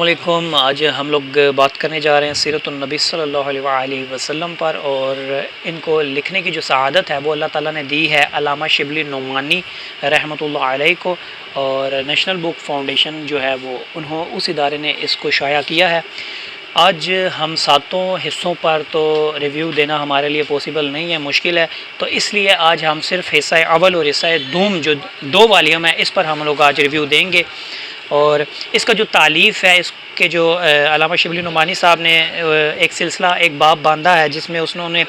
السلام علیکم۔ آج ہم لوگ بات کرنے جا رہے ہیں سیرت النبی صلی اللہ علیہ وسلم پر، اور ان کو لکھنے کی جو سعادت ہے وہ اللہ تعالیٰ نے دی ہے علامہ شبلی نعمانی رحمۃ اللہ علیہ کو، اور نیشنل بک فاؤنڈیشن جو ہے وہ اس ادارے نے اس کو شائع کیا ہے۔ آج ہم ساتوں حصوں پر تو ریویو دینا ہمارے لیے پاسبل نہیں ہے، مشکل ہے، تو اس لیے آج ہم صرف حصہ اول اور حصہ دوم جو دو والیوم ہے اس پر ہم لوگ آج ریویو دیں گے۔ اور اس کا جو تالیف ہے، اس کے جو علامہ شبلی نعمانی صاحب نے ایک سلسلہ ایک باب باندھا ہے جس میں انہوں نے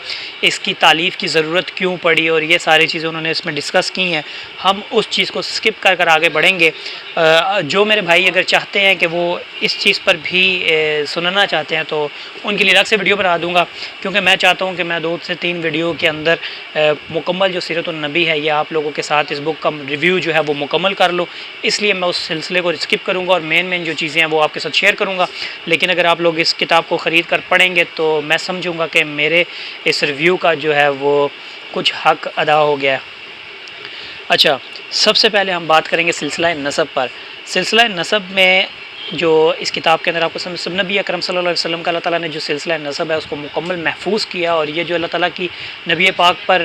اس کی تالیف کی ضرورت کیوں پڑی اور یہ ساری چیزیں انہوں نے اس میں ڈسکس کی ہیں۔ ہم اس چیز کو سکپ کر آگے بڑھیں گے۔ جو میرے بھائی اگر چاہتے ہیں کہ وہ اس چیز پر بھی سننا چاہتے ہیں تو ان کے لیے الگ سے ویڈیو بنا دوں گا، کیونکہ میں چاہتا ہوں کہ میں 2 سے 3 ویڈیو کے اندر مکمل جو سیرت النبی ہے یہ آپ لوگوں کے ساتھ اس بک کا ریویو جو ہے وہ مکمل کر لوں، اس لیے میں اس سلسلے کو اسکپ کروں گا اور مین جو چیزیں ہیں وہ آپ کے ساتھ شیئر کروں گا۔ لیکن اگر آپ لوگ اس کتاب کو خرید کر پڑھیں گے تو میں سمجھوں گا کہ میرے اس ریویو کا جو ہے وہ کچھ حق ادا ہو گیا ہے۔ اچھا، سب سے پہلے ہم بات کریں گے سلسلہ نسب پر۔ سلسلہ نسب میں جو اس کتاب کے اندر آپ کو سب نبی اکرم صلی اللہ علیہ وسلم کا اللہ تعالیٰ نے جو سلسلہ نسب ہے اس کو مکمل محفوظ کیا، اور یہ جو اللہ تعالیٰ کی نبی پاک پر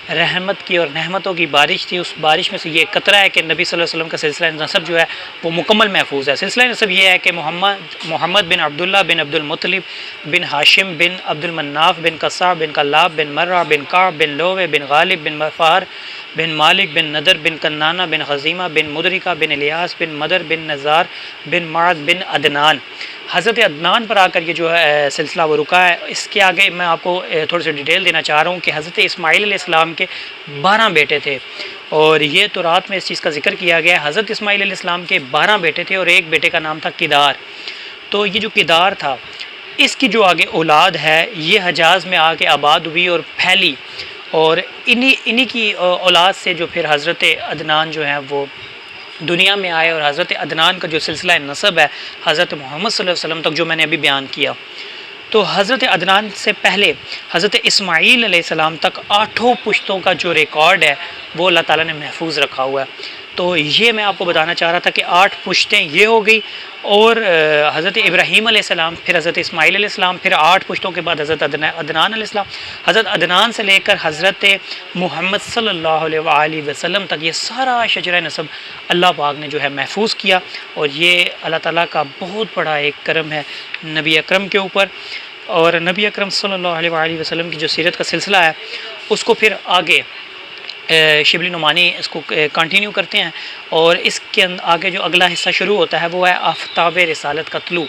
رحمت کی اور نعمتوں کی بارش تھی، اس بارش میں سے یہ قطرہ ہے کہ نبی صلی اللہ علیہ وسلم کا سلسلہ نسب جو ہے وہ مکمل محفوظ ہے۔ سلسلہ نسب یہ ہے کہ محمد بن عبداللہ بن عبد المطلب بن ہاشم بن عبد المناف بن قصع بن کلاب بن مرہ بن کعب بن لوح بن غالب بن فہر بن مالک بن ندر بن کنانہ بن خزیمہ بن مدرکہ بن الیاس بن مدر بن نزار بن معد بن عدنان۔ حضرت عدنان پر آ کر یہ جو سلسلہ وہ رکا ہے۔ اس کے آگے میں آپ کو تھوڑی سی ڈیٹیل دینا چاہ رہا ہوں کہ حضرت اسماعیل علیہ السلام کے 12 بیٹے تھے، اور یہ تو رات میں اس چیز کا ذکر کیا گیا ہے۔ حضرت اسماعیل علیہ السلام کے 12 بیٹے تھے اور ایک بیٹے کا نام تھا کدار۔ تو یہ جو کدار تھا اس کی جو آگے اولاد ہے یہ حجاز میں آ کے آباد ہوئی اور پھیلی، اور انہی کی اولاد سے جو پھر حضرت عدنان جو ہیں وہ دنیا میں آئے، اور حضرت عدنان کا جو سلسلہ نسب ہے حضرت محمد صلی اللہ علیہ وسلم تک جو میں نے ابھی بیان کیا، تو حضرت عدنان سے پہلے حضرت اسماعیل علیہ السلام تک 8 پشتوں کا جو ریکارڈ ہے وہ اللہ تعالیٰ نے محفوظ رکھا ہوا ہے۔ تو یہ میں آپ کو بتانا چاہ رہا تھا کہ 8 پشتیں یہ ہو گئی، اور حضرت ابراہیم علیہ السلام، پھر حضرت اسماعیل علیہ السلام، پھر 8 پشتوں کے بعد حضرت عدنان علیہ السلام، حضرت عدنان سے لے کر حضرت محمد صلی اللہ علیہ وسلم تک یہ سارا شجرہ نسب اللہ پاک نے جو ہے محفوظ کیا، اور یہ اللہ تعالیٰ کا بہت بڑا ایک کرم ہے نبی اکرم کے اوپر۔ اور نبی اکرم صلی اللہ علیہ وسلم کی جو سیرت کا سلسلہ ہے اس کو پھر آگے شبلی نعمانی اس کو کنٹینیو کرتے ہیں، اور اس کے آگے جو اگلا حصہ شروع ہوتا ہے وہ ہے آفتاب رسالت کا طلوع۔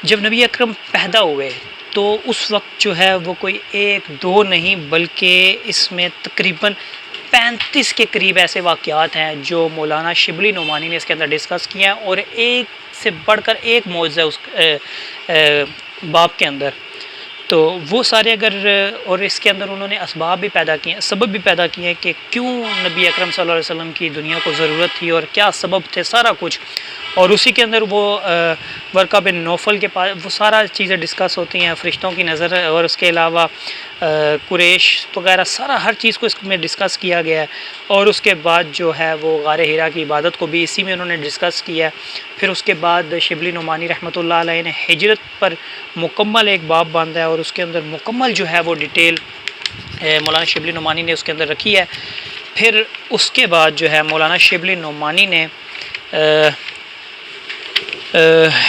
جب نبی اکرم پیدا ہوئے تو اس وقت جو ہے وہ کوئی 1-2 نہیں بلکہ اس میں تقریباً 35 کے قریب ایسے واقعات ہیں جو مولانا شبلی نعمانی نے اس کے اندر ڈسکس کیے ہیں، اور ایک سے بڑھ کر ایک معجزہ اس باب کے اندر، تو وہ سارے اور اس کے اندر انہوں نے اسباب بھی پیدا کیے ہیں، سبب بھی پیدا کیے ہیں کہ کیوں نبی اکرم صلی اللہ علیہ وسلم کی دنیا کو ضرورت تھی اور کیا سبب تھے، سارا کچھ۔ اور اسی کے اندر وہ ورقہ بن نوفل کے پاس وہ سارا چیزیں ڈسکس ہوتی ہیں، فرشتوں کی نظر، اور اس کے علاوہ قریش وغیرہ سارا ہر چیز کو اس میں ڈسکس کیا گیا ہے۔ اور اس کے بعد جو ہے وہ غار حرا کی عبادت کو بھی اسی میں انہوں نے ڈسکس کیا ہے۔ پھر اس کے بعد شبلی نعمانی رحمۃ اللہ علیہ نے ہجرت پر مکمل ایک باب باندھا ہے، اور اس کے اندر مکمل جو ہے وہ ڈیٹیل مولانا شبلی نعمانی نے اس کے اندر رکھی ہے۔ پھر اس کے بعد جو ہے مولانا شبلی نعمانی نے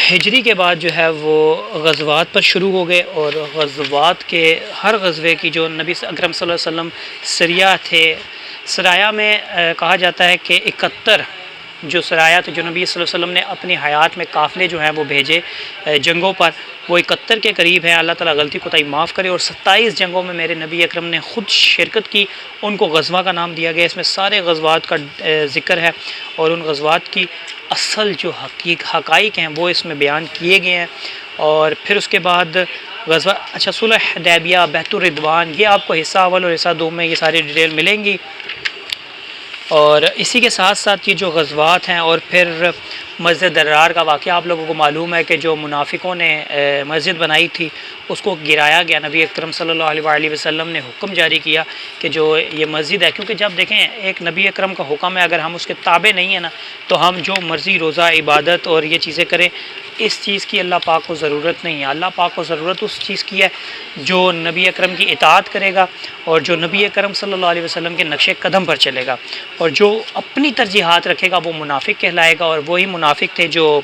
ہجری کے بعد جو ہے وہ غزوات پر شروع ہو گئے، اور غزوات کے ہر غزوے کی جو نبی اکرم صلی اللہ علیہ وسلم سریہ تھے، سرایہ میں کہا جاتا ہے کہ 71 جو سرایہ تھے جو نبی صلی اللہ علیہ وسلم نے اپنی حیات میں قافلے جو ہیں وہ بھیجے جنگوں پر، وہ 71 کے قریب ہیں۔ اللہ تعالیٰ غلطی کوتاہی معاف کرے، اور 27 جنگوں میں میرے نبی اکرم نے خود شرکت کی، ان کو غزوہ کا نام دیا گیا۔ اس میں سارے غزوات کا ذکر ہے، اور ان غزوات کی اصل جو حقائق ہیں وہ اس میں بیان کیے گئے ہیں۔ اور پھر اس کے بعد غزوہ صلح حدیبیہ، بیعۃ الرضوان، یہ آپ کو حصہ اول اور حصہ دوم میں یہ ساری ڈیٹیل ملیں گی۔ اور اسی کے ساتھ ساتھ یہ جو غزوات ہیں، اور پھر مسجد درار کا واقعہ آپ لوگوں کو معلوم ہے کہ جو منافقوں نے مسجد بنائی تھی اس کو گرایا گیا. نبی اکرم صلی اللہ علیہ وآلہ وسلم نے حکم جاری کیا کہ جو یہ مسجد ہے، کیونکہ جب دیکھیں ایک نبی اکرم کا حکم ہے، اگر ہم اس کے تابع نہیں ہیں نا تو ہم جو مرضی روزہ عبادت اور یہ چیزیں کریں، اس چیز کی اللہ پاک کو ضرورت نہیں ہے. اللہ پاک کو ضرورت اس چیز کی ہے جو نبی اکرم کی اطاعت کرے گا اور جو نبی اکرم صلی اللہ علیہ وسلم کے نقش قدم پر چلے گا، اور جو اپنی ترجیحات رکھے گا وہ منافق کہلائے گا. اور وہی منافق تھے جو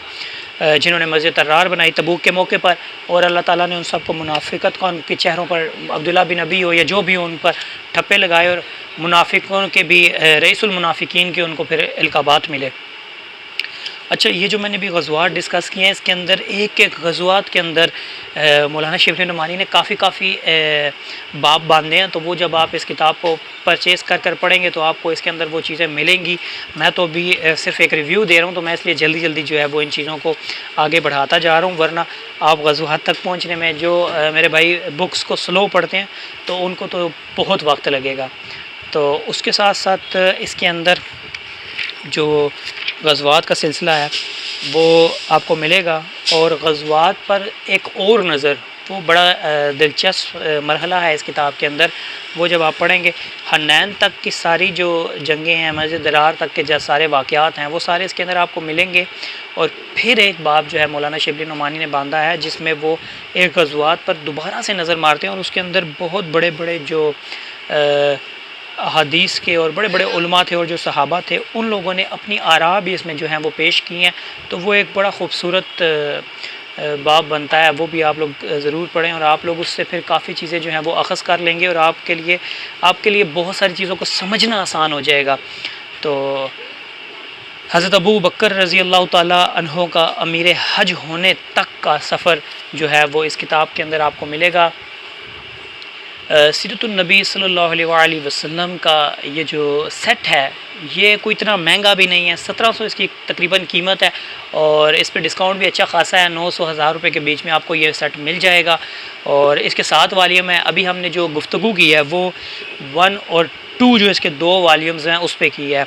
جنہوں نے مسجد درار بنائی تبوک کے موقع پر، اور اللہ تعالیٰ نے ان سب کو منافقت کا ان کے چہروں پر، عبداللہ بن ابی ہو یا جو بھی ہو، ان پر ٹھپے لگائے، اور منافقوں کے بھی رئیس المنافقین کے ان کو پھر القابات ملے. اچھا، یہ جو میں نے بھی غزوات ڈسکس کیے ہیں، اس کے اندر ایک ایک غزوات کے اندر مولانا شبلی نعمانی نے کافی باب باندھے ہیں. تو وہ جب آپ اس کتاب کو پرچیز کر پڑھیں گے تو آپ کو اس کے اندر وہ چیزیں ملیں گی. میں تو ابھی صرف ایک ریویو دے رہا ہوں، تو میں اس لیے جلدی جو ہے وہ ان چیزوں کو آگے بڑھاتا جا رہا ہوں، ورنہ آپ غزوات تک پہنچنے میں جو میرے بھائی بکس کو سلو پڑھتے ہیں تو ان کو تو بہت وقت لگے گا. تو اس کے ساتھ اس کے اندر جو غزوات کا سلسلہ ہے وہ آپ کو ملے گا. اور غزوات پر ایک اور نظر، وہ بڑا دلچسپ مرحلہ ہے اس کتاب کے اندر. وہ جب آپ پڑھیں گے حنین تک کی ساری جو جنگیں ہیں، مسجد درار تک کے جو سارے واقعات ہیں، وہ سارے اس کے اندر آپ کو ملیں گے. اور پھر ایک باب جو ہے مولانا شبلی نعمانی نے باندھا ہے جس میں وہ ایک غزوات پر دوبارہ سے نظر مارتے ہیں، اور اس کے اندر بہت بڑے جو احادیث کے اور بڑے علماء تھے اور جو صحابہ تھے، ان لوگوں نے اپنی آراء بھی اس میں جو ہیں وہ پیش کی ہیں. تو وہ ایک بڑا خوبصورت باب بنتا ہے، وہ بھی آپ لوگ ضرور پڑھیں، اور آپ لوگ اس سے پھر کافی چیزیں جو ہیں وہ اخذ کر لیں گے، اور آپ کے لیے بہت ساری چیزوں کو سمجھنا آسان ہو جائے گا. تو حضرت ابو بکر رضی اللہ تعالیٰ عنہ کا امیر حج ہونے تک کا سفر جو ہے وہ اس کتاب کے اندر آپ کو ملے گا. سیرت النبی صلی اللہ علیہ وآلہ وسلم کا یہ جو سیٹ ہے یہ کوئی اتنا مہنگا بھی نہیں ہے، 1700 اس کی تقریباً قیمت ہے، اور اس پہ ڈسکاؤنٹ بھی اچھا خاصا ہے، 900-1000 روپے کے بیچ میں آپ کو یہ سیٹ مل جائے گا. اور اس کے 7 والیوم ہے. ابھی ہم نے جو گفتگو کی ہے وہ 1 اور 2 جو اس کے 2 والیومز ہیں اس پہ کی ہے.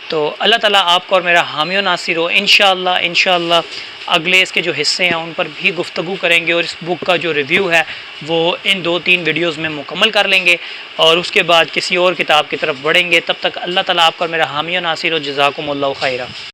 تو اللہ تعالیٰ آپ کو اور میرا حامی و ناصر ہو. انشاءاللہ اگلے اس کے جو حصے ہیں ان پر بھی گفتگو کریں گے، اور اس بک کا جو ریویو ہے وہ ان 2-3 ویڈیوز میں مکمل کر لیں گے، اور اس کے بعد کسی اور کتاب کی طرف بڑھیں گے. تب تک اللہ تعالیٰ آپ کا اور میرا حامی و ناصر ہو. جزاکم اللہ خیرہ.